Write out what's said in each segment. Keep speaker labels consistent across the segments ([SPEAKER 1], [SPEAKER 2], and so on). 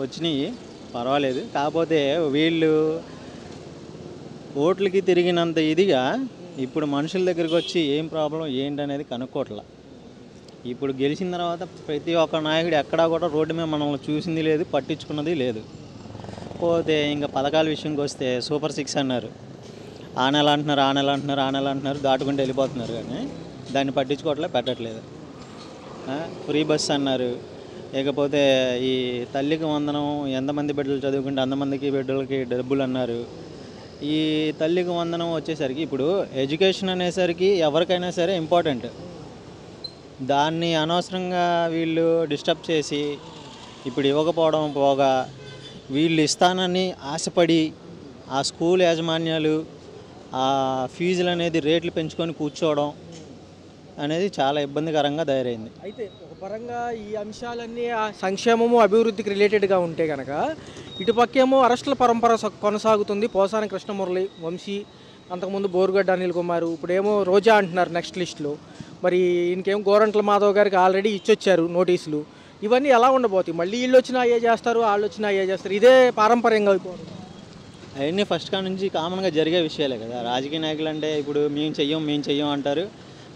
[SPEAKER 1] వచ్చినాయి, పర్వాలేదు. కాకపోతే వీళ్ళు ఓట్లకి తిరిగినంత ఇదిగా ఇప్పుడు మనుషుల దగ్గరికి వచ్చి ఏం ప్రాబ్లం ఏంటనేది కనుక్కోవట్లా. ఇప్పుడు గెలిచిన తర్వాత ప్రతి ఒక్క నాయకుడు ఎక్కడా కూడా రోడ్డు మీద మనల్ని చూసింది లేదు, పట్టించుకున్నది లేదు. పోతే ఇంకా పథకాల విషయంకి వస్తే సూపర్ 6 అన్నారు, ఆ నెల అంటున్నారు, దాటుకుంటూ వెళ్ళిపోతున్నారు. కానీ దాన్ని పట్టించుకోవట్లే, పెట్టట్లేదు. ఫ్రీ బస్ అన్నారు, ఇకపోతే ఈ తల్లికి వందనం ఎంతమంది బిడ్డలు చదువుకుంటే అంతమందికి బిడ్డలకి డబ్బులు అన్నారు. ఈ తల్లికి వందనం వచ్చేసరికి ఇప్పుడు ఎడ్యుకేషన్ అనేసరికి ఎవరికైనా సరే ఇంపార్టెంట్. దాన్ని అనవసరంగా వీళ్ళు డిస్టర్బ్ చేసి ఇప్పుడు ఇవ్వకపోవడం పోగా వీళ్ళు ఇస్తానని ఆశపడి ఆ స్కూల్ యాజమాన్యాలు ఆ ఫీజులు అనేది రేట్లు పెంచుకొని కూర్చోవడం అనేది చాలా ఇబ్బందికరంగా తయారైంది.
[SPEAKER 2] అయితే ఒక పరంగా ఈ అంశాలన్నీ సంక్షేమము అభివృద్ధికి రిలేటెడ్గా ఉంటే కనుక ఇటుపక్కేమో అరెస్టుల పరంపర కొనసాగుతుంది. పోసాని కృష్ణమురళి, వంశీ, అంతకుముందు బోరుగడ్డ అనిల్ కుమార్, ఇప్పుడేమో రోజా అంటున్నారు నెక్స్ట్ లిస్టులో. మరి ఇంకేం గోరంట్ల మాధవ్ గారికి ఆల్రెడీ ఇచ్చొచ్చారు నోటీసులు. ఇవన్నీ ఎలా ఉండబోతాయి? మళ్ళీ వీళ్ళు వచ్చినా అయ్యే చేస్తారు, వాళ్ళు వచ్చినా అయ్యే చేస్తారు. ఇదే పారంపర్యంగా అయిపోతుంది.
[SPEAKER 1] అవన్నీ ఫస్ట్ కా నుంచి కామన్గా జరిగే విషయాలే కదా. రాజకీయ నాయకులు అంటే ఇప్పుడు మేము చెయ్యం అంటారు,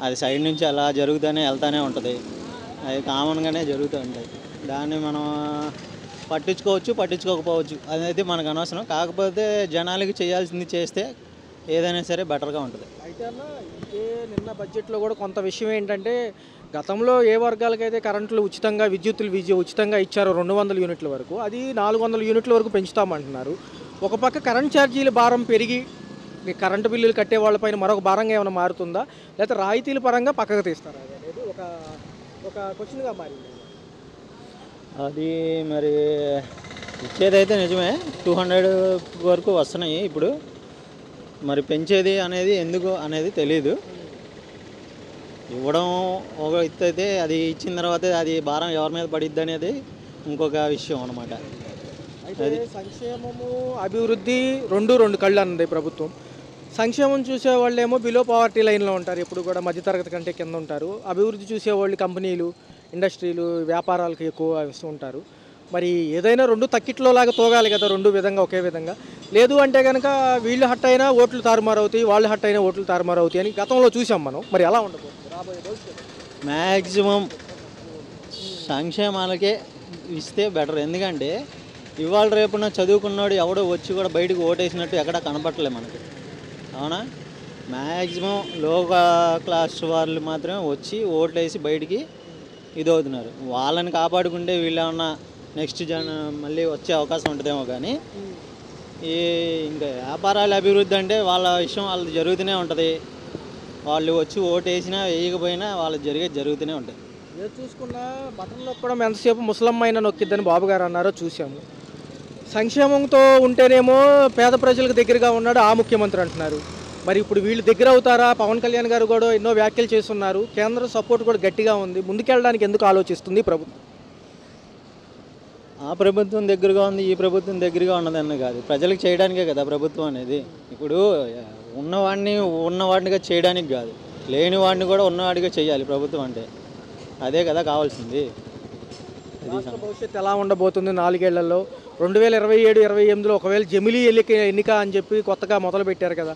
[SPEAKER 1] అది సైడ్ నుంచి అలా జరుగుతూనే వెళ్తూనే ఉంటుంది. అది కామన్గానే జరుగుతూ ఉంటాయి. దాన్ని మనం పట్టించుకోవచ్చు, పట్టించుకోకపోవచ్చు, అనేది మనకు అనవసరం. కాకపోతే జనాలకి చేయాల్సింది చేస్తే ఏదైనా సరే బెటర్గా ఉంటుంది.
[SPEAKER 2] అయితే అన్న ఇదే నిన్న బడ్జెట్లో కూడా కొంత విషయం ఏంటంటే గతంలో ఏ వర్గాలకైతే కరెంట్లు ఉచితంగా ఉచితంగా ఇచ్చారో 200 యూనిట్ల వరకు, అది 400 యూనిట్ల వరకు పెంచుతామంటున్నారు. ఒక పక్క కరెంట్ ఛార్జీల భారం పెరిగి కరెంటు బిల్లులు కట్టే వాళ్ళపైన మరొక భారంగా ఏమైనా మారుతుందా, లేకపోతే రాయితీల పరంగా పక్కకు తీస్తారా అనేది ఒక క్వశ్చన్గా మారింది.
[SPEAKER 1] అది మరి ఇచ్చేదైతే నిజమే, 200 వరకు వస్తున్నాయి. ఇప్పుడు మరి పెంచేది అనేది ఎందుకు అనేది తెలీదు. ఇవ్వడం ఒక ఎత్తు అయితే అది ఇచ్చిన తర్వాత అది భారం ఎవరి మీద పడిద్ది అనేది ఇంకొక విషయం అనమాట.
[SPEAKER 2] అయితే సంక్షేమము అభివృద్ధి రెండు కళ్ళు అన్నది ప్రభుత్వం. సంక్షేమం చూసేవాళ్ళేమో బిలో పవర్టీ లైన్లో ఉంటారు, ఎప్పుడు కూడా మధ్యతరగతి కంటే కింద ఉంటారు. అభివృద్ధి చూసేవాళ్ళు కంపెనీలు, ఇండస్ట్రీలు, వ్యాపారాలకు ఎక్కువ ఇస్తూ ఉంటారు. మరి ఏదైనా రెండు తక్కిట్లో లాగా తోగాలి కదా, రెండు విధంగా ఒకే విధంగా. లేదు అంటే కనుక వీళ్ళు హట్ అయినా ఓట్లు తారుమారు అవుతాయి, వాళ్ళు హట్ అయినా ఓట్లు తారుమారు అవుతాయి అని గతంలో చూసాం మనం. మరి ఎలా ఉండబోతుంది రాబోయే భవిష్యత్తు?
[SPEAKER 1] మ్యాక్సిమం సంక్షేమాలకే ఇస్తే బెటర్. ఎందుకంటే ఇవాళ రేపున చదువుకున్నాడు ఎవడో వచ్చి కూడా బయటకు ఓటేసినట్టు ఎక్కడా కనపట్టలే మనకి, అవునా? మ్యాక్సిమం లో క్లాస్ వాళ్ళు మాత్రమే వచ్చి ఓట్లు వేసి బయటికి ఇదవుతున్నారు. వాళ్ళని కాపాడుకుంటే వీళ్ళు ఏమన్నా నెక్స్ట్ మళ్ళీ వచ్చే అవకాశం ఉంటుందేమో. కానీ ఈ ఇంకా వ్యాపారాల అభివృద్ధి అంటే వాళ్ళ విషయం వాళ్ళది జరుగుతూనే ఉంటుంది. వాళ్ళు వచ్చి ఓటు వేసినా వేయకపోయినా వాళ్ళకి జరుగుతూనే ఉంటుంది.
[SPEAKER 2] ఏది చూసుకున్నా బటన్ నొక్కడం ఎంతసేపు ముసలమ్మైన నొక్కిద్దని బాబు గారు అన్నారో చూసాము. సంక్షేమంతో ఉంటేనేమో పేద ప్రజలకు దగ్గరగా ఉన్నాడు ఆ ముఖ్యమంత్రి అంటున్నారు. మరి ఇప్పుడు వీళ్ళు దగ్గర అవుతారా? పవన్ కళ్యాణ్ గారు కూడా ఎన్నో వ్యాఖ్యలు చేస్తున్నారు. కేంద్ర సపోర్ట్ కూడా గట్టిగా ఉంది. ముందుకెళ్ళడానికి ఎందుకు ఆలోచిస్తుంది ప్రభుత్వం?
[SPEAKER 1] ఆ ప్రభుత్వం దగ్గరగా ఉంది, ఈ ప్రభుత్వం దగ్గరగా ఉన్నదన్న కాదు, ప్రజలకు చేయడానికే కదా ప్రభుత్వం అనేది. ఇప్పుడు ఉన్నవాడినిగా చేయడానికి కాదు, లేని వాడిని కూడా ఉన్నవాడిగా చేయాలి ప్రభుత్వం అంటే. అదే కదా కావాల్సింది.
[SPEAKER 2] భవిష్యత్తు ఎలా ఉండబోతుంది 4 ఏళ్లలో? 2027-28లో ఒకవేళ జమిలీ ఎన్నిక అని చెప్పి కొత్తగా మొదలు పెట్టారు కదా,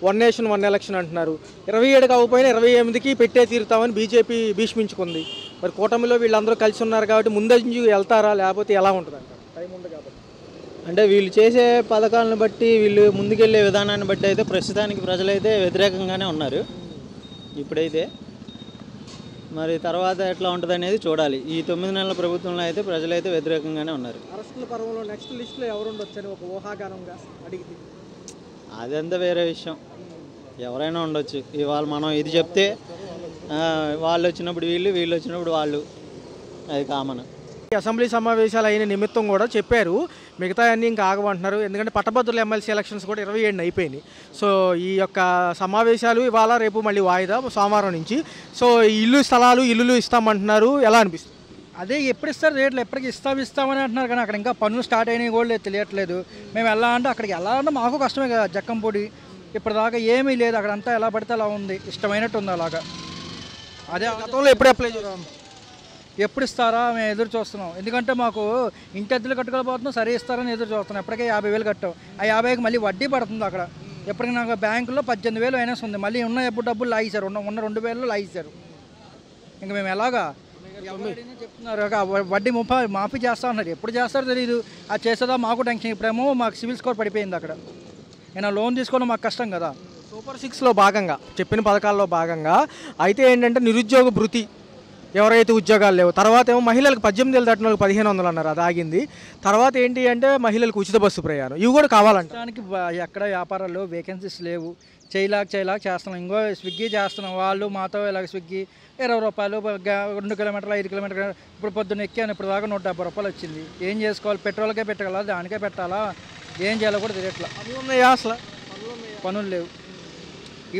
[SPEAKER 2] 1 నేషన్ 1 ఎలక్షన్ అంటున్నారు. 27 కాకపోయినా 28కి పెట్టే తీరుతామని బీజేపీ భీష్మించుకుంది. మరి కూటమిలో వీళ్ళందరూ కలిసి ఉన్నారు కాబట్టి ముందంజు వెళ్తారా, లేకపోతే ఎలా ఉంటుంది అంటారు? టైం ఉంది కాబట్టి.
[SPEAKER 1] అంటే వీళ్ళు చేసే పథకాలను బట్టి, వీళ్ళు ముందుకెళ్లే విధానాన్ని బట్టి అయితే ప్రస్తుతానికి ప్రజలైతే వ్యతిరేకంగానే ఉన్నారు ఇప్పుడైతే. మరి తర్వాత ఎట్లా ఉంటుంది అనేది చూడాలి. ఈ 9 నెలల ప్రభుత్వంలో అయితే ప్రజలైతే వ్యతిరేకంగానే ఉన్నారు.
[SPEAKER 2] అరెస్టుల పర్వంలో నెక్స్ట్ లిస్టులో ఎవరుండొచ్చని ఒక ఊహాగానంగా అడిగితే
[SPEAKER 1] అదంతా వేరే విషయం. ఎవరైనా ఉండొచ్చు. ఇవాళ మనం ఇది చెప్తే వాళ్ళు వచ్చినప్పుడు వీళ్ళు వచ్చినప్పుడు వాళ్ళు, అది కామన్.
[SPEAKER 2] అసెంబ్లీ సమావేశాలు అయిన నిమిత్తం కూడా చెప్పారు, మిగతా అన్నీ ఇంకా ఆగమంటున్నారు. ఎందుకంటే పట్టభద్రుల ఎమ్మెల్సీ ఎలక్షన్స్ కూడా 27 అయిపోయినాయి. సో ఈ యొక్క సమావేశాలు ఇవాళ రేపు మళ్ళీ వాయిదా సోమవారం నుంచి. సో ఇల్లులు ఇస్తామంటున్నారు. ఎలా అనిపిస్తుంది?
[SPEAKER 3] అదే ఎప్పుడు ఇస్తారు రేట్లు? ఎప్పటికి ఇస్తామని అంటున్నారు, కానీ అక్కడ ఇంకా పనులు స్టార్ట్ అయినాయి కూడా తెలియట్లేదు. మేము ఎలా అంటే అక్కడికి ఎలా అంటే మాకు కష్టమే కదా. జక్కంపొడి ఇప్పటిదాకా ఏమీ లేదు, అక్కడంతా ఎలా పడితే అలా ఉంది, ఇష్టమైనట్టు ఉంది అలాగా.
[SPEAKER 2] అదే గతంలో ఎప్పుడు అప్లై చేద్దాం?
[SPEAKER 3] ఎప్పుడు ఇస్తారా మేము ఎదురు చూస్తున్నాం. ఎందుకంటే మాకు ఇంటి అద్దెలు కట్టుకోలేకపోతున్నాం, సరే ఇస్తారని ఎదురు చూస్తున్నాం. ఎప్పటికే 50,000 కట్టాం. ఆ 50,000కి మళ్ళీ వడ్డీ పడుతుంది అక్కడ. ఎప్పటికీ నాకు బ్యాంకులో 18,000 అయినా ఉంది. మళ్ళీ ఉన్న ఎప్పుడు డబ్బులు లాగేశారు, ఉన్న 2,000 లాగేశారు. ఇంకా మేము ఎలాగా చెప్తున్నారు వడ్డీ మాఫీ చేస్తా ఉన్నారు. ఎప్పుడు చేస్తారో తెలియదు. అది చేసేదా మాకు టెన్షన్. ఇప్పుడేమో మాకు సివిల్ స్కోర్ పడిపోయింది అక్కడ. ఏమైనా లోన్ తీసుకోవడం మాకు కష్టం కదా.
[SPEAKER 2] సూపర్ 6లో భాగంగా చెప్పిన పథకాల్లో భాగంగా అయితే ఏంటంటే నిరుద్యోగ భృతి ఎవరైతే ఉద్యోగాలు లేవు, తర్వాత ఏమో మహిళలకు 18 ఏళ్ళు దాటిన వాళ్ళకి 1,500 అన్నారు, అది ఆగింది. తర్వాత ఏంటి అంటే మహిళలకు ఉచిత బస్సు ప్రయాణం, ఇవి కూడా కావాలంట.
[SPEAKER 3] దానికి ఎక్కడ వ్యాపారాల్లో వేకెన్సీస్ లేవు. చేయలాగా చేస్తున్నాం. ఇంకో స్విగ్గీ చేస్తున్నాం. వాళ్ళు మాతో ఇలాగ స్విగ్గీ 20 రూపాయలు 2 కిలోమీటర్లు 5 కిలోమీటర్లు. ఇప్పుడు పొద్దున్న ఎక్కాను, ఇప్పుడు దాకా 170 రూపాయలు వచ్చింది. ఏం చేసుకోవాలి? పెట్రోల్కే పెట్టగల, దానికే పెట్టాలా, ఏం చేయాలో కూడా తెలియట్లా.
[SPEAKER 2] అవి ఉన్నాయా అసలు?
[SPEAKER 3] పనులు లేవు.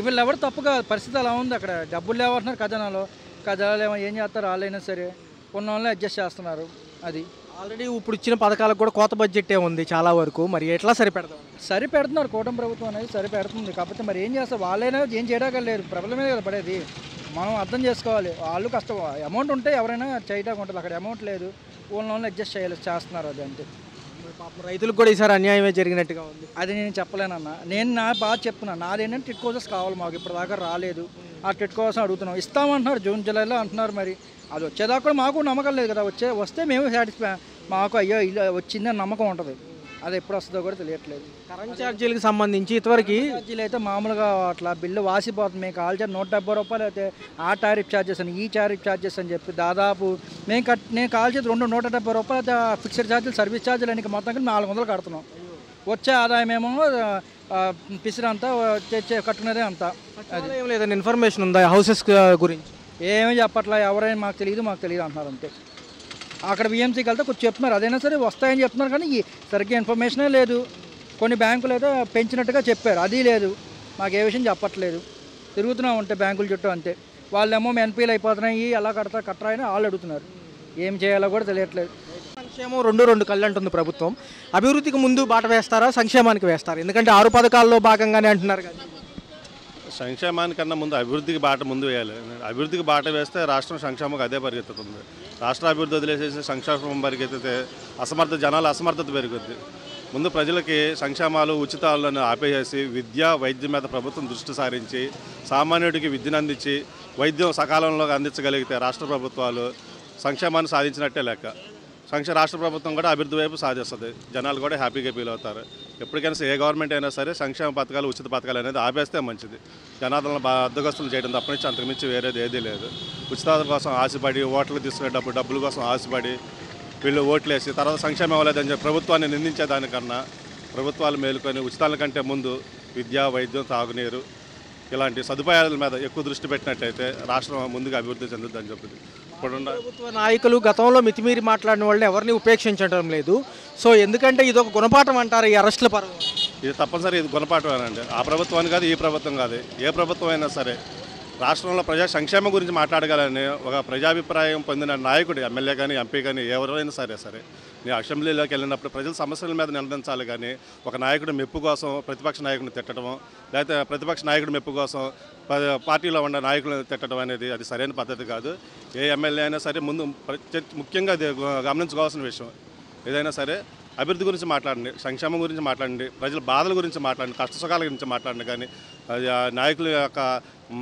[SPEAKER 3] వీళ్ళు ఎవరు తప్పుగా పరిస్థితి అలా ఉంది. అక్కడ డబ్బులు లేవంటున్నారు ఖజానాలు ఏం చేస్తారు? వాళ్ళైనా సరే ఉన్న వాళ్ళని అడ్జస్ట్ చేస్తున్నారు. అది
[SPEAKER 2] ఆల్రెడీ ఇప్పుడు ఇచ్చిన పథకాలకు కూడా కోత బడ్జెట్టే ఉంది చాలా వరకు. మరి ఎట్లా సరిపెడదాం?
[SPEAKER 3] సరిపెడుతున్నారు కూటమి ప్రభుత్వం అనేది, సరిపెడుతుంది. కాకపోతే మరి ఏం చేస్తారు? వాళ్ళైనా ఏం చేయడానికి లేదు, ప్రజలమే కదా పడేది. మనం అర్థం చేసుకోవాలి. వాళ్ళు కష్టం. అమౌంట్ ఉంటే ఎవరైనా చేయడానికి ఉంటుంది. అక్కడ అమౌంట్ లేదు, వాళ్ళని అడ్జస్ట్ చేస్తున్నారు. అది అంతే.
[SPEAKER 2] పాపం రైతులకు కూడా ఈసారి అన్యాయమే జరిగినట్టుగా ఉంది.
[SPEAKER 3] అది నేను చెప్పలేనన్నా. నేను బాగా చెప్తున్నాను. నాదేంటంటే టిట్ కోసెస్ కావాలి మాకు. ఇప్పటిదాకా రాలేదు. ఆ టిట్ కోసం అడుగుతున్నాం. ఇస్తామంటున్నారు జూన్ జూలైలో అంటున్నారు. మరి అది వచ్చేదాకా కూడా మాకు నమ్మకం లేదు కదా. వస్తే మేము సాటిస్ఫై, మాకు అయ్యో ఇలా వచ్చిందని నమ్మకం ఉంటుంది. అది ఎప్పుడు వస్తుందో కూడా తెలియట్లేదు.
[SPEAKER 2] కరెంట్ ఛార్జీలకు సంబంధించి ఇంతవరకు
[SPEAKER 3] ఛార్జీలు అయితే మామూలుగా అట్లా బిల్లు వాసిపోతుంది. మేము కాల్చారు 170 రూపాయలు అయితే ఆ టారిఫ్ ఛార్జెస్ అని ఈ టారిఫ్ ఛార్జెస్ అని చెప్పి దాదాపు నేను కాల్చేది 170 రూపాయలు అయితే ఫిక్స్డ్ ఛార్జీలు, సర్వీస్ ఛార్జీలు అని మొత్తం కలిపి 400 కడుతున్నాం. వచ్చే ఆదాయం ఏమో పిసిరంతా కట్టుకునేదే అంతా.
[SPEAKER 2] అది ఏం లేదని ఇన్ఫర్మేషన్ ఉందా హౌసెస్ గురించి?
[SPEAKER 3] ఏమీ చెప్పట్లా. ఎవరైనా మాకు తెలియదు అంటున్నారు అంతే. అక్కడ విఎంసీకి వెళ్తే కొంచెం చెప్తున్నారు, అదైనా సరే వస్తాయని చెప్తున్నారు. కానీ సరిగ్గా ఇన్ఫర్మేషనే లేదు. కొన్ని బ్యాంకులు అయితే పెంచినట్టుగా చెప్పారు, అది లేదు. మాకు ఏ విషయం చెప్పట్లేదు. తిరుగుతున్నాం ఉంటే బ్యాంకుల చుట్టూ అంతే. వాళ్ళేమో ఎన్పీలు అయిపోతున్నాయి, ఎలా కట్టరా అని వాళ్ళు అడుగుతున్నారు. ఏం చేయాలో కూడా తెలియట్లేదు.
[SPEAKER 2] సంక్షేమం 2 కళ్ళు అంటుంది ప్రభుత్వం. అభివృద్ధికి ముందు బాట వేస్తారా, సంక్షేమానికి వేస్తారా? ఎందుకంటే 6 పథకాల్లో భాగంగానే అంటున్నారు కదా.
[SPEAKER 4] సంక్షేమానికన్నా ముందు అభివృద్ధికి బాట ముందు వేయాలి. అభివృద్ధికి బాట వేస్తే రాష్ట్రం సంక్షేమకు అదే పరిగెత్తుతుంది. రాష్ట్ర అభివృద్ధి వదిలేసేసి సంక్షేమం పరిగెత్తితే జనాల అసమర్థత పెరుగుద్ది. ముందు ప్రజలకి సంక్షేమాలు ఉచితాలను ఆపేసి విద్య వైద్యం మీద ప్రభుత్వం దృష్టి సారించి సామాన్యుడికి విద్యను అందించి వైద్యం సకాలంలో అందించగలిగితే రాష్ట్ర ప్రభుత్వాలు సంక్షేమాన్ని సాధించినట్టే లెక్క. రాష్ట్ర ప్రభుత్వం కూడా అభివృద్ధి వైపు సాధిస్తుంది. జనాలు కూడా హ్యాపీగా ఫీల్ అవుతారు. ఎప్పటికైనా ఏ గవర్నమెంట్ అయినా సరే సంక్షేమ పథకాలు ఉచిత పథకాలు అనేది ఆపేస్తే మంచిది. జనాలను అద్దగస్తులు చేయడం తప్ప నుంచి అంతకుమించి వేరేది ఏదీ లేదు. ఉచితాల కోసం ఆశపడి ఓట్లు తీసుకునేటప్పుడు డబ్బుల కోసం ఆశపడి వీళ్ళు ఓట్లేసి తర్వాత సంక్షేమం ఇవ్వలేదని చెప్పి ప్రభుత్వాన్ని నిందించేదానికన్నా ప్రభుత్వాలు మేలుకొని ఉచితాల కంటే ముందు విద్య వైద్యం తాగునీరు ఇలాంటి సదుపాయాల మీద ఎక్కువ దృష్టి పెట్టినట్టయితే రాష్ట్రం ముందుగా అభివృద్ధి చెందుతుందని చెప్పింది. ఇప్పుడున్న
[SPEAKER 2] ప్రభుత్వ నాయకులు గతంలో మితిమీరి మాట్లాడిన వాళ్ళని ఎవరిని ఉపేక్షించడం లేదు. సో ఎందుకంటే ఇది ఒక గుణపాఠం అంటారు ఈ అరెస్టుల పర్వం.
[SPEAKER 4] ఇది తప్పనిసరి ఇది గుణపాఠమేనండి. ఆ ప్రభుత్వాన్ని కాదు, ఈ ప్రభుత్వం కాదు, ఏ ప్రభుత్వం అయినా సరే రాష్ట్రంలో ప్రజా సంక్షేమం గురించి మాట్లాడగలని ఒక ప్రజాభిప్రాయం పొందిన నాయకుడు, ఎమ్మెల్యే కానీ ఎంపీ కానీ ఎవరైనా సరే నేను అసెంబ్లీలోకి వెళ్ళినప్పుడు ప్రజల సమస్యల మీద నిలదించాలి. కానీ ఒక నాయకుడు మెప్పు కోసం ప్రతిపక్ష నాయకుడిని తిట్టడం, లేకపోతే ప్రతిపక్ష నాయకుడి మెప్పు కోసం పార్టీలో ఉన్న నాయకులను తిట్టడం అనేది అది సరైన పద్ధతి కాదు. ఏ ఎమ్మెల్యే అయినా సరే ముందు ముఖ్యంగా అది గమనించుకోవాల్సిన విషయం. ఏదైనా సరే అభివృద్ధి గురించి మాట్లాడండి, సంక్షేమం గురించి మాట్లాడండి, ప్రజల బాధల గురించి మాట్లాడండి, కష్టసుఖాల గురించి మాట్లాడండి. కానీ నాయకుల యొక్క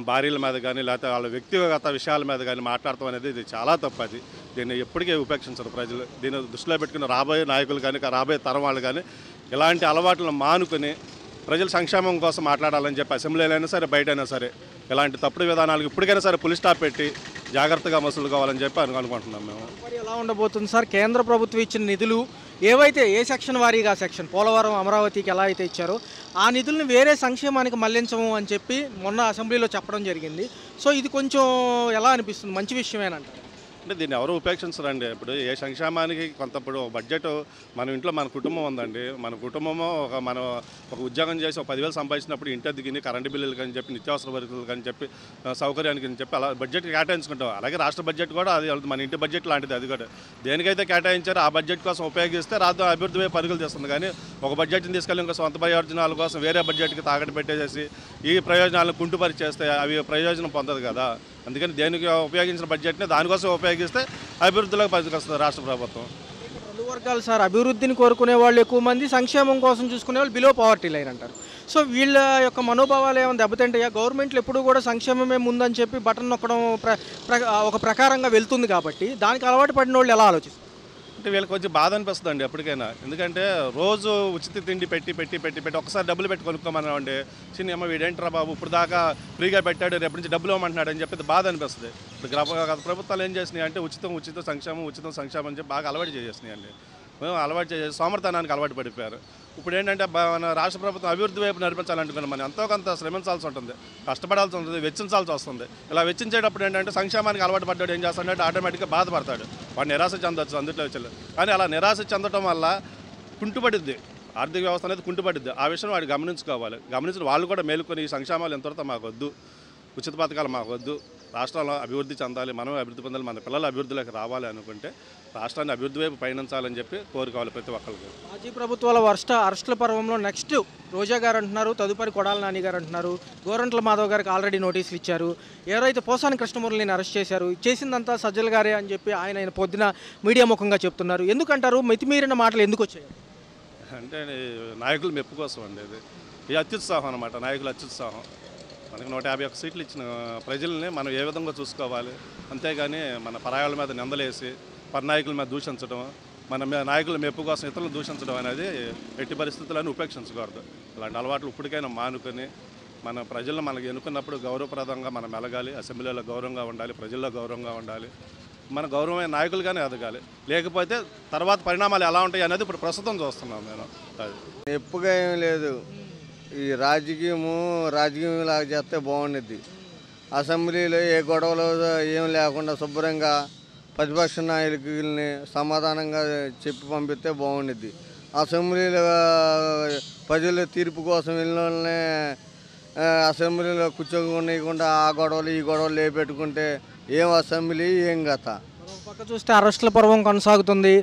[SPEAKER 4] భార్యల మీద కానీ లేకపోతే వాళ్ళ వ్యక్తిగత విషయాల మీద కానీ మాట్లాడటం అనేది ఇది చాలా తప్పు. అది దీన్ని ఎప్పటికీ ఉపేక్షించరు ప్రజలు. దీన్ని దృష్టిలో పెట్టుకుని రాబోయే నాయకులు కానీ రాబోయే తరం వాళ్ళు కానీ ఇలాంటి అలవాట్లను మానుకొని ప్రజల సంక్షేమం కోసం మాట్లాడాలని చెప్పి అసెంబ్లీలో అయినా సరే బయటైనా సరే ఇలాంటి తప్పుడు విధానాలకు ఇప్పటికైనా సరే పులి స్టాప్ పెట్టి జాగ్రత్తగా మసలు కావాలని చెప్పి అనుకుంటున్నాం మేము.
[SPEAKER 2] మరి ఎలా ఉండబోతుంది సార్? కేంద్ర ప్రభుత్వం ఇచ్చిన నిధులు ఏవైతే ఏ సెక్షన్ వారీగా సెక్షన్ పోలవరం అమరావతికి ఎలా అయితే ఇచ్చారో ఆ నిధులను వేరే సంక్షేమానికి మళ్లించము అని చెప్పి మొన్న అసెంబ్లీలో చెప్పడం జరిగింది. సో ఇది కొంచెం ఎలా అనిపిస్తుంది? మంచి విషయమేనంటారు?
[SPEAKER 4] అంటే దీన్ని ఎవరు ఉపేక్షించరండి. ఇప్పుడు ఏ సంక్షేమానికి కొంత ఇప్పుడు బడ్జెట్ మన ఇంట్లో మన కుటుంబం ఉందండి. మన కుటుంబము మనం ఒక ఉద్యోగం చేసి ఒక 10,000 సంపాదించినప్పుడు ఇంటి అద్దెకి కరెంటు బిల్లులు కానీ చెప్పి నిత్యావసర వస్తువులు కానీ చెప్పి సౌకర్యానికి అని చెప్పి అలా బడ్జెట్ కేటాయించుకుంటాం. అలాగే రాష్ట్ర బడ్జెట్ కూడా అది మన ఇంటి బడ్జెట్ లాంటిది. అది కూడా దేనికైతే కేటాయించారో ఆ బడ్జెట్ కోసం ఉపయోగిస్తే రాష్ట్రం అభివృద్ధి వైపు పరుగులు తీస్తుంది. కానీ ఒక బడ్జెట్ని తీసుకెళ్ళి ఇంకా సొంత ప్రయోజనాల కోసం వేరే బడ్జెట్కి తాకట్టు పెట్టేసేసి ఈ ప్రయోజనాలను కుంటుపరిచేస్తే అవి ప్రయోజనం పొందదు కదా. అందుకని దేనికి ఉపయోగించిన బడ్జెట్ని దానికోసం ఉపయోగించి తగ్గిస్తే అభివృద్ధిలోకి పనికొస్తుంది రాష్ట్ర ప్రభుత్వం.
[SPEAKER 2] రెండు వర్గాలు సార్, అభివృద్ధిని కోరుకునే వాళ్ళు ఎక్కువ మంది, సంక్షేమం కోసం చూసుకునే వాళ్ళు బిలో పవర్టీ లైన్ అంటారు. సో వీళ్ళ యొక్క మనోభావాలు ఏమైనా దెబ్బతింటాయా? గవర్నమెంట్లు ఎప్పుడు కూడా సంక్షేమమే ముందని చెప్పి బటన్ నొక్కడం ఒక ప్రకారంగా వెళ్తుంది కాబట్టి దానికి అలవాటు పడిన వాళ్ళు ఎలా ఆలోచిస్తారు?
[SPEAKER 4] అంటే వీళ్ళకి కొంచెం బాధ అనిపిస్తుంది అండి ఎప్పటికైనా. ఎందుకంటే రోజు ఉచిత తిండి పెట్టి ఒకసారి డబ్బులు పెట్టి కొనుక్కోమన్నామండి. చిన్న అమ్మ వీడేంట్రా బాబు ఇప్పుడు దాకా ఫ్రీగా పెట్టాడు, రేపటి నుంచి డబ్బులు ఇవ్వమంటున్నాడు అని చెప్పి బాధ అనిపిస్తుంది. ఇప్పుడు గత ప్రభుత్వాలు ఏం చేసినాయి అంటే ఉచిత సంక్షేమం అని చెప్పి బాగా అలవాటు చేసేసినాయి అండి. మేము అలవాటు చేసేసి సోమర్థానానికి అలవాటు పడిపోయారు. ఇప్పుడు ఏంటంటే మన రాష్ట్ర ప్రభుత్వం అభివృద్ధి వైపు నడిపించాలనుకున్నాం. మనం ఎంతో కొంత శ్రమించాల్సి ఉంటుంది, కష్టపడాల్సి ఉంటుంది, వెచ్చించాల్సి వస్తుంది. ఇలా వెచ్చించేటప్పుడు ఏంటంటే సంక్షేమానికి అలవాటు పడ్డాడు ఏం చేస్తాడంటే ఆటోమేటిక్గా బాధపడతాడు, వాడు నిరాశ చెందొచ్చు అందులో వచ్చి. కానీ అలా నిరాశ చెందడం వల్ల కుంటుపడిద్ది, ఆర్థిక వ్యవస్థ అనేది కుంటుపడిద్ది. ఆ విషయం వాడు గమనించుకోవాలి. గమనించిన వాళ్ళు కూడా మేలుకొని ఈ సంక్షేమాలు ఎంతవరకు మాకు వద్దు, ఉచిత పథకాలు మాకు వద్దు, రాష్ట్రంలో అభివృద్ధి చెందాలి, మనం అభివృద్ధి పొందాలి, మన పిల్లలు అభివృద్ధిలోకి రావాలి అనుకుంటే రాష్ట్రాన్ని అభివృద్ధి వైపు పయనించాలని చెప్పి కోరుకోవాలి ప్రతి ఒక్కరికి.
[SPEAKER 2] మాజీ ప్రభుత్వాల అరెస్టుల పర్వంలో నెక్స్ట్ రోజా గారు అంటున్నారు, తదుపరి కొడాల నాని గారు అంటున్నారు, గోరంట్ల మాధవ్ గారికి ఆల్రెడీ నోటీసులు ఇచ్చారు. ఎవరైతే పోసాని కృష్ణమురళిని అరెస్ట్ చేసిందంతా సజ్జల గారే అని చెప్పి ఆయన పొద్దున మీడియా ముఖంగా చెప్తున్నారు. ఎందుకంటారు? మితిమీరిన మాటలు ఎందుకు వచ్చాయి?
[SPEAKER 4] అంటే నాయకులు మెప్పు కోసం అండి. ఇది అత్యుత్సాహం అనమాట, నాయకులు అత్యుత్సాహం. మనకి 151 సీట్లు ఇచ్చిన ప్రజల్ని మనం ఏ విధంగా చూసుకోవాలి, అంతేగాని మన పరాయాల మీద నిందలేసి పరనాయకుల మీద దూషించడం, మన నాయకుల మెప్పు కోసం ఇతరులను దూషించడం అనేది ఎట్టి పరిస్థితులను ఉపేక్షించకూడదు. ఇలాంటి అలవాట్లు ఇప్పటికైనా మానుకొని మన ప్రజలను మనకి ఎన్నుకున్నప్పుడు గౌరవప్రదంగా మనం మెలగాలి, అసెంబ్లీలో గౌరవంగా ఉండాలి, ప్రజల్లో గౌరవంగా ఉండాలి, మన గౌరవమైన నాయకులుగానే ఎదగాలి. లేకపోతే తర్వాత పరిణామాలు ఎలా ఉంటాయి అనేది ఇప్పుడు ప్రస్తుతం చూస్తున్నాం. నేను
[SPEAKER 5] ఎప్పుగా ఏం లేదు, ఈ రాజకీయం లాగా చేస్తే బాగుండిద్ది. అసెంబ్లీలో ఏ గొడవలు ఏం లేకుండా శుభ్రంగా ప్రతిపక్ష నాయకుల్ని సమాధానంగా చెప్పి పంపిస్తే బాగుండిద్ది. అసెంబ్లీలో ప్రజల తీర్పు కోసం వెళ్ళిన వాళ్ళని అసెంబ్లీలో కూర్చోకుండా ఆ గొడవలు ఈ గొడవలు లేపెట్టుకుంటే ఏం అసెంబ్లీ ఏం గత.
[SPEAKER 2] పక్క చూస్తే అరెస్టుల పర్వం కొనసాగుతుంది.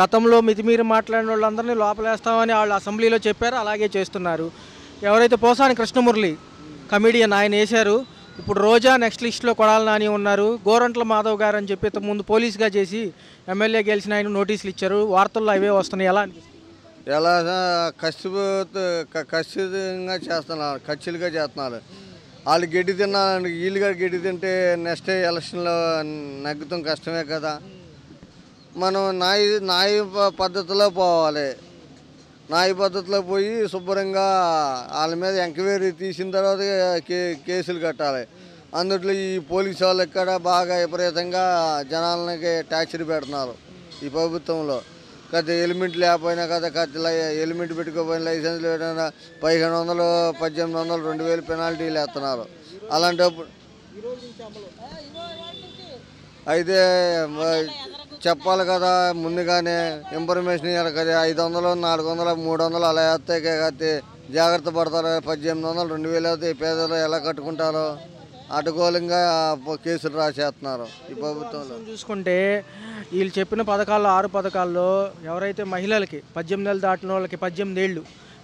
[SPEAKER 2] గతంలో మితిమీరి మాట్లాడిన వాళ్ళందరినీ లోపలేస్తామని వాళ్ళు అసెంబ్లీలో చెప్పారు, అలాగే చేస్తున్నారు. ఎవరైతే పోసాని కృష్ణమురళి కమిడియన్ ఆయన వేశారు, ఇప్పుడు రోజా నెక్స్ట్ లిస్ట్లో కొడాల నాని ఉన్నారు, గోరంట్ల మాధవ్ గారు అని చెప్పి ముందు పోలీస్గా చేసి ఎమ్మెల్యే గెలిచిన ఆయన నోటీసులు ఇచ్చారు. వార్తల్లో అవే వస్తున్నాయి. ఎలా అనిపిస్తుంది?
[SPEAKER 5] ఎలా ఖచ్చితంగా చేస్తున్నారు, ఖర్చులుగా చేస్తున్నారు. వాళ్ళు గడ్డి తిన్నాలని వీళ్ళుగా గడ్డి తింటే నెక్స్ట్ ఎలక్షన్లో నగ్గుతాం కష్టమే కదా. మనం న్యాయ పద్ధతిలో పోవాలి. న్యాయ పద్ధతిలో పోయి శుభ్రంగా వాళ్ళ మీద ఎంక్వైరీ తీసిన తర్వాత కేసులు కట్టాలి. అందుట్లో ఈ పోలీసు వాళ్ళు ఇక్కడ బాగా విపరీతంగా జనాలకి టార్చర్ పెడుతున్నారు ఈ ప్రభుత్వంలో. కథ హెల్మెట్ లేకపోయినా కదా, హెల్మెట్ పెట్టుకోపోయిన లైసెన్స్ లేకపోయినా 1500, 1800, 2000 పెనాల్టీలు వేస్తున్నారు. అలాంటప్పుడు అయితే చెప్పాలి కదా, ముందుగానే ఇన్ఫర్మేషన్ ఇవ్వాలి కదా. 500, 400, 300 అలా వేస్తాయి కాబట్టి జాగ్రత్త పడతారు. 1800, 2000 అయితే పేదలు ఎలా కట్టుకుంటారో అటుగోలంగా కేసులు రాసేస్తున్నారు ఈ ప్రభుత్వంలో.
[SPEAKER 2] చూసుకుంటే వీళ్ళు చెప్పిన పథకాల్లో 6 పథకాల్లో ఎవరైతే మహిళలకి 18 ఏళ్ళు దాటిన వాళ్ళకి 18 ఏళ్ళు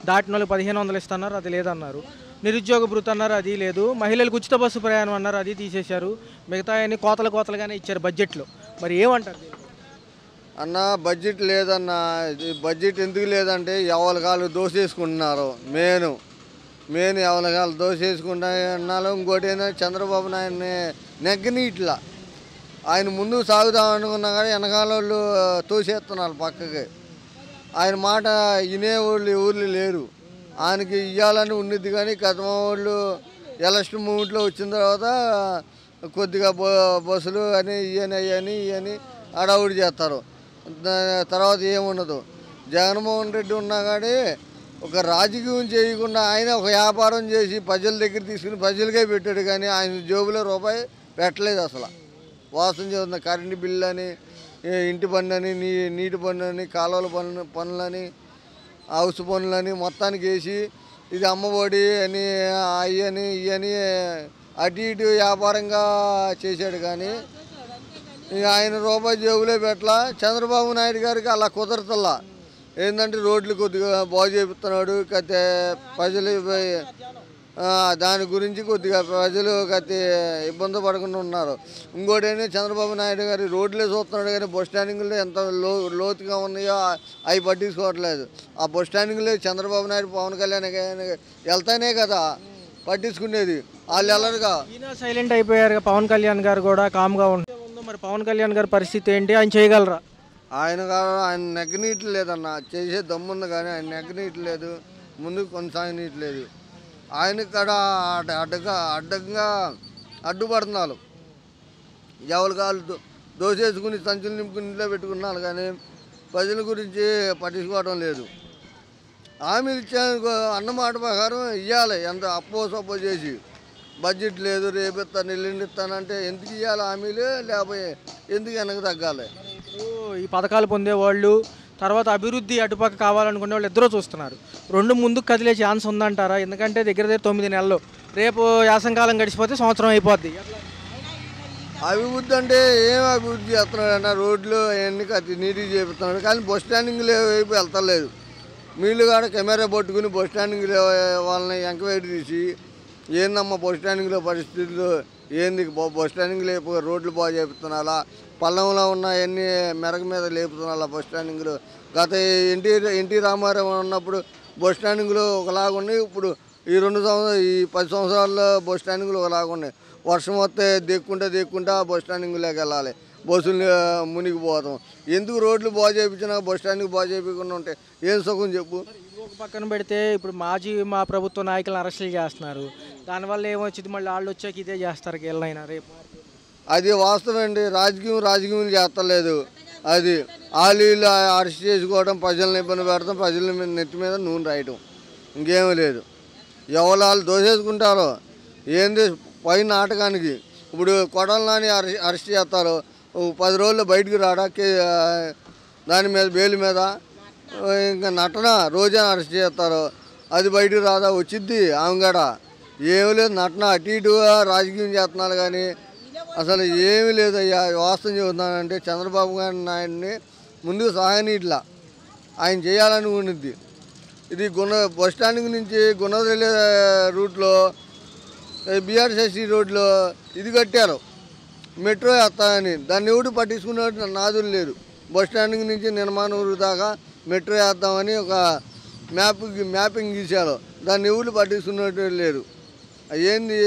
[SPEAKER 2] దాటిన వాళ్ళకి 1500 ఇస్తున్నారు, అది లేదన్నారు. నిరుద్యోగ భృతి అన్నారు, అది లేదు. మహిళలకు ఉచిత బస్సు ప్రయాణం అన్నారు, అది తీసేశారు. మిగతా అన్ని కోతలుగానే ఇచ్చారు బడ్జెట్లో. మరి ఏమంటారు
[SPEAKER 5] అన్న? బడ్జెట్ లేదన్న. బడ్జెట్ ఎందుకు లేదంటే ఎవరికాలు దోసేసుకుంటున్నారు. మెయిన్ ఎవరికాలు దోసేసుకుంటున్నారు. ఇంకోటి ఏంటంటే చంద్రబాబు నాయుడిని నెగ్గని ఇట్లా ఆయన ముందు సాగుదాం అనుకున్నా కానీ వెనకాల వాళ్ళు తోసేస్తున్నారు పక్కకి. ఆయన మాట వినేవాళ్ళు ఎవరు లేరు. ఆయనకి ఇవ్వాలని ఉన్నది కానీ కథమ వాళ్ళు ఎలక్షన్ మూమెంట్లో వచ్చిన తర్వాత కొద్దిగా బస్సులు అని ఇవని అడవుడు చేస్తారు. తర్వాత ఏముండదు. జగన్మోహన్ రెడ్డి ఉన్నా కానీ ఒక రాజకీయం చేయకుండా ఆయన ఒక వ్యాపారం చేసి ప్రజల దగ్గర తీసుకుని ప్రజలకే పెట్టాడు కానీ ఆయన జోబులో రూపాయి పెట్టలేదు. అసలు వాసన చేస్తుంది. కరెంటు బిల్లు అని, ఇంటి పన్ను అని, నీటి పన్ను అని, కాలువల పనులని, హౌస్ పనులని మొత్తానికి వేసి ఇది అమ్మఒడి అని అయ్యని ఇవని అటు ఇటు వ్యాపారంగా చేశాడు కానీ ఆయన రూపాయి జేబులో పెట్టలా. చంద్రబాబు నాయుడు గారికి అలా కుదరతల్లా. ఏంటంటే రోడ్లు కొద్దిగా బాగు చేపిస్తున్నాడు, ప్రజలు దాని గురించి కొద్దిగా ప్రజలు గతి ఇబ్బంది పడకుండా ఉన్నారు. ఇంకోటి ఏంటి, చంద్రబాబు నాయుడు గారి రోడ్లే చూస్తున్నాడు కానీ బస్ స్టాండింగ్లో ఎంత లోతుగా ఉన్నాయో అవి పట్టించుకోవట్లేదు. ఆ బస్ స్టాండింగ్లో చంద్రబాబు నాయుడు పవన్ కళ్యాణ్ వెళ్తానే కదా పట్టించుకునేది, వాళ్ళు వెళ్ళరుగా.
[SPEAKER 2] ఈయన సైలెంట్ అయిపోయారు. పవన్ కళ్యాణ్ గారు కూడా కామ్గా ఉందో. మరి పవన్ కళ్యాణ్ గారి పరిస్థితి ఏంటి? ఆయన చేయగలరా?
[SPEAKER 5] ఆయన నెగ్గనీయట్లేదన్న, చేసే దమ్ముంది కానీ ఆయన నెగ్గనీయట్లేదు, ముందుకు కొనసాగనీయట్లేదు. ఆయన కాడ అడ్డంగా అడ్డుపడుతున్నారు. ఎవరి కాళ్ళు దోసేసుకుని సంచులు నింపుకుని ఇంట్లో పెట్టుకున్నారు కానీ ప్రజల గురించి పట్టించుకోవడం లేదు. హామీలు ఇచ్చాను అన్నమాట ప్రకారం ఇవ్వాలి. ఎంత అప్పో సప్పో చేసి బడ్జెట్ లేదు, రేపు ఇస్తాను ఎల్లుండి ఇస్తానంటే ఎందుకు ఇవ్వాలి హామీలు? లేకపోతే ఎందుకు వెనక తగ్గాలి?
[SPEAKER 2] ఈ పథకాలు పొందేవాళ్ళు తర్వాత అభివృద్ధి అటుపక్క కావాలనుకునే వాళ్ళు ఇద్దరూ చూస్తున్నారు. రెండు ముందుకు కదిలే ఛాన్స్ ఉందంటారా? ఎందుకంటే దగ్గర 9 నెలలు, రేపు యాసంకాలం గడిచిపోతే సంవత్సరం అయిపోద్ది.
[SPEAKER 5] అభివృద్ధి అంటే ఏం అభివృద్ధి చేస్తున్నాడు అన్న? రోడ్లు అవన్నీ కట్టి నీట్గా చేపిస్తున్నాడు కానీ బస్ స్టాండింగ్ వైపు వెళ్తలేదు. మీళ్ళు కాడ కెమెరా పట్టుకుని బస్ స్టాండింగ్ వాళ్ళని ఎంక్వైరీ తీసి ఏందమ్మా బస్ స్టాండింగ్లో పరిస్థితులు ఏంది, బస్ స్టాండింగ్ లేపు రోడ్లు బాగా చేపిస్తున్నారా, పల్లంలో ఉన్న అన్ని మెరగ మీద లేపుతున్నారా బస్ స్టాండింగ్లో? గత ఎన్టీ రామారావు ఉన్నప్పుడు బస్ స్టాండింగ్లో ఒకలాగున్నాయి, ఇప్పుడు ఈ 10 సంవత్సరాల్లో బస్ స్టాండింగ్లు ఒకలాగున్నాయి. వర్షం వస్తే దేక్కుంటా బస్ స్టాండింగ్లోకి వెళ్ళాలి, బస్సులు మునిగిపోతాం. ఎందుకు రోడ్లు బాగా చేయించినా బస్ స్టాండింగ్ బాగా చేయించకుండా ఉంటే ఏం సుఖం చెప్పు?
[SPEAKER 2] ఒక పక్కన పెడితే ఇప్పుడు మా ప్రభుత్వ నాయకులను అరెస్టులు చేస్తున్నారు. దానివల్ల ఏమొచ్చింది? మళ్ళీ వాళ్ళు వచ్చాక ఇదే చేస్తారు వీళ్ళైనా రేపు.
[SPEAKER 5] అది వాస్తవం అండి. రాజకీయం చేస్తలేదు. అది వాళ్ళు అరెస్ట్ చేసుకోవడం, ప్రజలను ఇబ్బంది పెడతాం, ప్రజల నెత్తి మీద నూనె రాయటం, ఇంకేమీ లేదు. ఎవరు దోసేసుకుంటారో ఏంది పై నాటకానికి. ఇప్పుడు కొడాలని అరెస్ట్ చేస్తారు, 10 రోజులు బయటికి రాడా దాని మీద బెయిల్ మీద. ఇంకా నటన రోజా అరెస్ట్ చేస్తారు, అది బయటికి రాదా? వచ్చిద్ది ఆమె కాడ. ఏమీ లేదు, నటన అటు ఇటుగా రాజకీయం చేస్తున్నారు కానీ అసలు ఏమీ లేదయ్యా. వాస్తవం చెబుతున్నానంటే చంద్రబాబు నాయుడిని ముందుకు సాగనీట్లా, ఆయన చేయాలని ఉండిద్ది. ఇది బస్ స్టాండింగ్ నుంచి గుణదల్లి రూట్లో బీఆర్ఎస్ఎస్సీ రోడ్లో ఇది కట్టారు, మెట్రో వేస్తామని. దాన్ని ఎవడు పట్టించుకున్నట్టు నాదులు లేరు. బస్ స్టాండింగ్ నుంచి నిర్మాణూరు దాకా మెట్రో వేద్దామని ఒక మ్యాపింగ్ గీశారు, దాన్ని ఎవరు పట్టించుకున్నట్టు లేరు. ఏంది